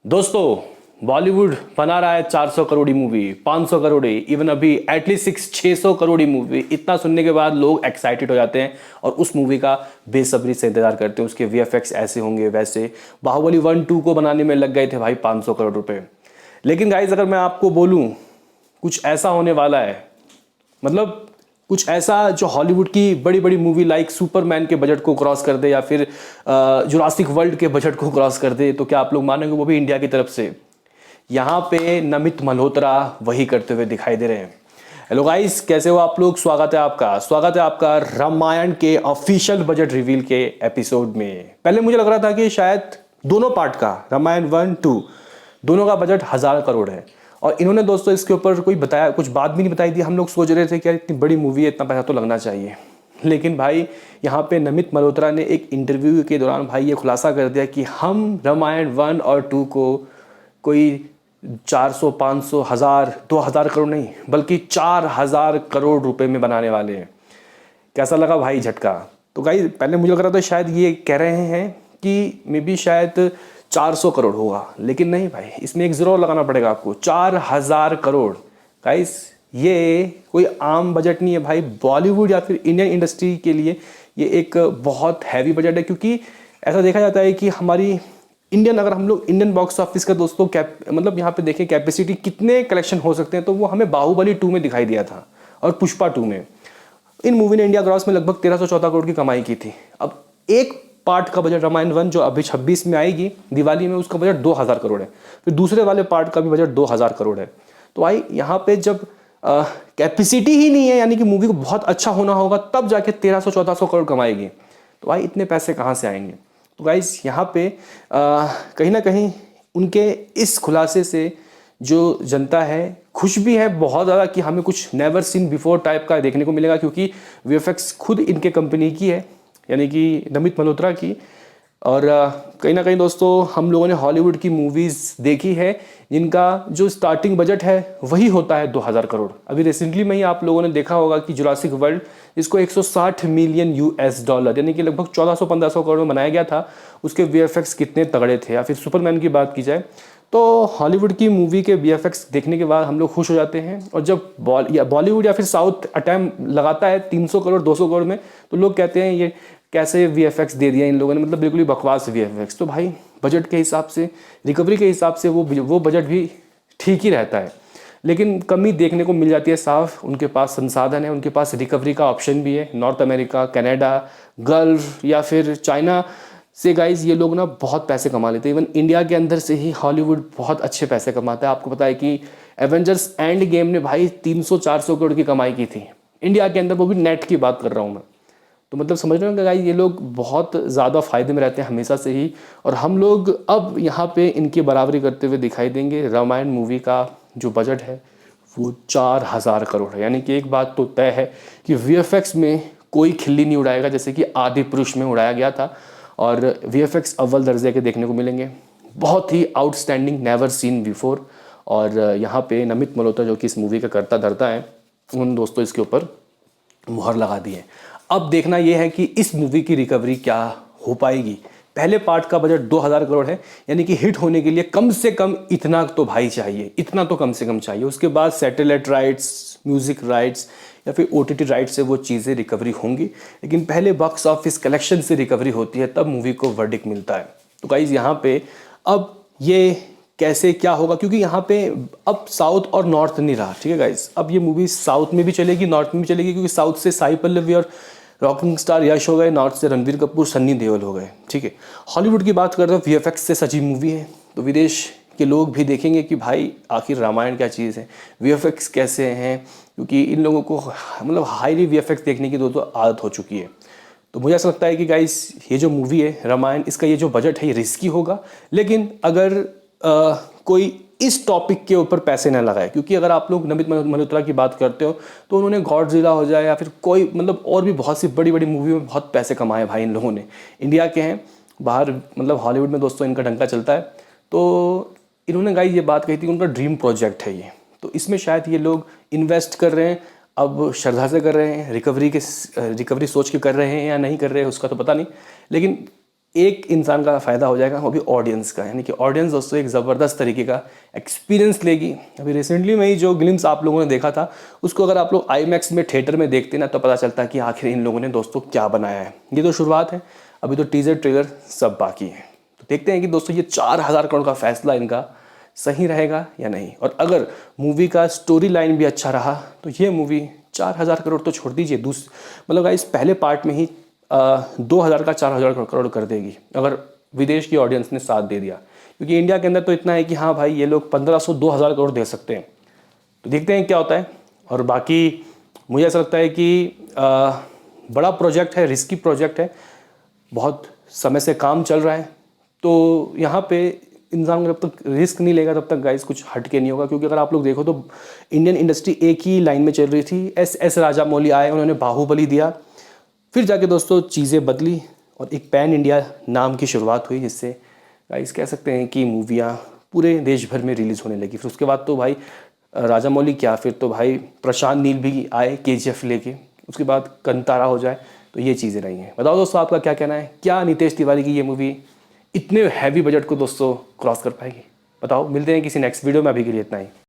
दोस्तों, बॉलीवुड बना रहा है 400 करोड़ मूवी, 500 करोड़, इवन अभी एटलीस्ट 600 करोड़ मूवी। इतना सुनने के बाद लोग एक्साइटेड हो जाते हैं और उस मूवी का बेसब्री से इंतजार करते हैं। उसके वीएफएक्स ऐसे होंगे वैसे। बाहुबली 1-2 को बनाने में लग गए थे भाई 500 करोड़ रुपए। लेकिन गाइज अगर मैं आपको बोलूं कुछ ऐसा होने वाला है, मतलब कुछ ऐसा जो हॉलीवुड की बड़ी बड़ी मूवी लाइक सुपरमैन के बजट को क्रॉस कर दे या फिर जुरासिक वर्ल्ड के बजट को क्रॉस कर दे, तो क्या आप लोग मानेंगे? वो भी इंडिया की तरफ से। यहाँ पे नमित मल्होत्रा वही करते हुए दिखाई दे रहे हैं। हेलो गाइस, कैसे हो आप लोग? स्वागत है आपका रामायण के ऑफिशियल बजट रिवील के एपिसोड में। पहले मुझे लग रहा था कि शायद दोनों पार्ट का, रामायण 1-2 दोनों का बजट 1000 करोड़ है, और इन्होंने दोस्तों इसके ऊपर कोई बताया, कुछ बात भी नहीं बताई थी। हम लोग सोच रहे थे कि यार इतनी बड़ी मूवी है, इतना पैसा तो लगना चाहिए। लेकिन भाई यहाँ पे नमित मल्होत्रा ने एक इंटरव्यू के दौरान भाई ये खुलासा कर दिया कि हम रामायण 1 और 2 को कोई 400, 500, 1000, 2000 करोड़ नहीं बल्कि 4000 करोड़ रुपए में बनाने वाले हैं। कैसा लगा भाई झटका? तो भाई पहले मुझे लग रहा था शायद ये कह रहे हैं कि मे बी शायद 400 करोड़ होगा, लेकिन नहीं भाई, इसमें एक ज़ीरो लगाना पड़ेगा आपको। 4000 करोड़। गाइस ये कोई आम बजट नहीं है भाई। बॉलीवुड या फिर इंडियन इंडस्ट्री के लिए ये एक बहुत हैवी बजट है, क्योंकि ऐसा देखा जाता है कि हमारी इंडियन, अगर हम लोग इंडियन बॉक्स ऑफिस का दोस्तों मतलब यहाँ पे देखें कैपेसिटी कितने कलेक्शन हो सकते हैं, तो वो हमें बाहुबली 2 में दिखाई दिया था और पुष्पा 2 में। इन मूवी ने इंडिया ग्रॉस में लगभग 1314 करोड़ की कमाई की थी। अब एक पार्ट का बजट रामायण 1 जो अभी 26 में आएगी दिवाली में, उसका बजट 2000 करोड़ है। फिर दूसरे वाले पार्ट का भी बजट 2000 करोड़ है। तो भाई यहाँ पे जब कैपेसिटी ही नहीं है, यानी कि मूवी को बहुत अच्छा होना होगा, तब जाके 1300-1400 करोड़ कमाएगी। तो भाई इतने पैसे कहाँ से आएंगे? तो गाइस यहाँ पे कहीं ना कहीं उनके इस खुलासे से जो जनता है खुश भी है बहुत ज़्यादा कि हमें कुछ नेवर सीन बिफोर टाइप का देखने को मिलेगा, क्योंकि वीएफएक्स खुद इनके कंपनी की है, यानी कि नमित मल्होत्रा की। और कहीं ना कहीं दोस्तों हम लोगों ने हॉलीवुड की मूवीज़ देखी है जिनका जो स्टार्टिंग बजट है वही होता है 2000 करोड़। अभी रिसेंटली में ही आप लोगों ने देखा होगा कि जुरासिक वर्ल्ड, इसको 160 मिलियन यूएस डॉलर यानी कि लगभग 1400-1500 करोड़ में बनाया गया था। उसके वीएफएक्स कितने तगड़े थे। या फिर सुपरमैन की बात की जाए तो हॉलीवुड की मूवी के वीएफएक्स देखने के बाद हम लोग खुश हो जाते हैं, और जब बॉलीवुड या फिर साउथ अटैम्प्ट लगाता है 300 करोड़ 200 करोड़ में, तो लोग कहते हैं ये कैसे वीएफएक्स दे दिया इन लोगों ने, मतलब बिल्कुल ही बकवास वीएफएक्स। तो भाई बजट के हिसाब से, रिकवरी के हिसाब से वो बजट भी ठीक ही रहता है, लेकिन कमी देखने को मिल जाती है साफ। उनके पास संसाधन है, उनके पास रिकवरी का ऑप्शन भी है। नॉर्थ अमेरिका, कनाडा, गल्फ या फिर चाइना से गाइज ये लोग ना बहुत पैसे कमा लेते हैं। इवन इंडिया के अंदर से ही हॉलीवुड बहुत अच्छे पैसे कमाता है। आपको पता है कि एवेंजर्स एंड गेम ने भाई 300-400 करोड़ की कमाई की थी इंडिया के अंदर, वो भी नेट की बात कर रहा हूँ मैं। तो मतलब समझ रहे हो गाइज, ये लोग बहुत ज़्यादा फायदे में रहते हैं हमेशा से ही, और हम लोग अब यहाँ पे इनकी बराबरी करते हुए दिखाई देंगे। रामायण मूवी का जो बजट है वो 4000 करोड़ है। यानी कि एक बात तो तय है कि वीएफएक्स में कोई खिल्ली नहीं उड़ाएगा, जैसे कि आदि पुरुष में उड़ाया गया था। और वीएफएक्स अव्वल दर्जे के देखने को मिलेंगे, बहुत ही आउटस्टैंडिंग, नेवर सीन बिफोर। और यहाँ पे नमित मल्होत्रा जो कि इस मूवी का कर्ता धर्ता है, उन दोस्तों इसके ऊपर मुहर लगा दी है। अब देखना यह है कि इस मूवी की रिकवरी क्या हो पाएगी। पहले पार्ट का बजट 2000 करोड़ है, यानी कि हिट होने के लिए कम से कम इतना तो भाई चाहिए, इतना तो कम से कम चाहिए। उसके बाद सैटेलाइट राइट्स, म्यूजिक राइट्स या फिर ओटीटी राइट्स से वो चीज़ें रिकवरी होंगी, लेकिन पहले बॉक्स ऑफिस कलेक्शन से रिकवरी होती है, तब मूवी को वर्डिक्ट मिलता है। तो गाइज यहाँ पे अब ये कैसे क्या होगा, क्योंकि यहाँ पे अब साउथ और नॉर्थ नहीं रहा, ठीक है गाइज। अब ये मूवी साउथ में भी चलेगी, नॉर्थ में भी चलेगी, क्योंकि साउथ से साई पल्लवी और रॉकिंग स्टार यश हो गए, नॉर्थ से रणबीर कपूर, सन्नी देओल हो गए, ठीक है। हॉलीवुड की बात करते हैं, वीएफएक्स से सजी मूवी है, तो विदेश के लोग भी देखेंगे कि भाई आखिर रामायण क्या चीज़ है, वीएफएक्स कैसे हैं, क्योंकि इन लोगों को मतलब हाईली वीएफएक्स देखने की दोस्तों आदत हो चुकी है। तो मुझे ऐसा लगता है कि गाइस ये जो मूवी है रामायण, इसका ये जो बजट है ये रिस्की होगा, लेकिन अगर कोई इस टॉपिक के ऊपर पैसे ना लगाए, क्योंकि अगर आप लोग नमित मल्होत्रा की बात करते हो तो उन्होंने गॉडजिला हो जाए या फिर कोई मतलब और भी बहुत सी बड़ी बड़ी मूवी में बहुत पैसे कमाए भाई इन लोगों ने। इंडिया के हैं, बाहर मतलब हॉलीवुड में दोस्तों इनका डंका चलता है। तो इन्होंने गाइस ये बात कही थी, उनका ड्रीम प्रोजेक्ट है ये, तो इसमें शायद ये लोग इन्वेस्ट कर रहे हैं। अब श्रद्धा से कर रहे हैं, रिकवरी सोच के कर रहे हैं या नहीं कर रहे हैं उसका तो पता नहीं, लेकिन एक इंसान का फ़ायदा हो जाएगा, वो भी ऑडियंस का, यानी कि ऑडियंस दोस्तों एक ज़बरदस्त तरीके का एक्सपीरियंस लेगी। अभी रिसेंटली में ही जो ग्लिम्स आप लोगों ने देखा था, उसको अगर आप लोग आईमैक्स में थिएटर में देखते ना, तो पता चलता है कि आखिर इन लोगों ने दोस्तों क्या बनाया है। ये तो शुरुआत है, अभी तो टीजर ट्रेलर सब बाकी है। तो देखते हैं कि दोस्तों ये 4,000 करोड़ का फैसला इनका सही रहेगा या नहीं। और अगर मूवी का स्टोरी लाइन भी अच्छा रहा तो ये मूवी 4,000 करोड़ तो छोड़ दीजिए, मतलब गाइस पहले पार्ट में ही 2,000 का 4,000 करोड़ कर देगी, अगर विदेश की ऑडियंस ने साथ दे दिया। क्योंकि इंडिया के अंदर तो इतना है कि हाँ भाई ये लोग 1,500 2,000 करोड़ दे सकते हैं। तो देखते हैं क्या होता है। और बाकी मुझे ऐसा लगता है कि बड़ा प्रोजेक्ट है, रिस्की प्रोजेक्ट है, बहुत समय से काम चल रहा है। तो यहाँ पे इंसान जब तक रिस्क नहीं लेगा तब तक गाइस कुछ हट के नहीं होगा। क्योंकि अगर आप लोग देखो तो इंडियन इंडस्ट्री एक ही लाइन में चल रही थी, एस राजामौली आए, उन्होंने बाहुबली दिया, फिर जाके दोस्तों चीज़ें बदली और एक पैन इंडिया नाम की शुरुआत हुई, जिससे गाइस कह सकते हैं कि मूवियाँ पूरे देश भर में रिलीज़ होने लगी। फिर उसके बाद तो भाई राजामौली क्या, फिर तो भाई प्रशांत नील भी आए KGF लेके, उसके बाद कंतारा हो जाए। तो ये चीज़ें रही हैं। बताओ दोस्तों आपका क्या कहना है, क्या नितेश तिवारी की ये मूवी इतने हैवी बजट को दोस्तों क्रॉस कर पाएगी? बताओ, मिलते हैं किसी नेक्स्ट वीडियो में, अभी के लिए इतना ही।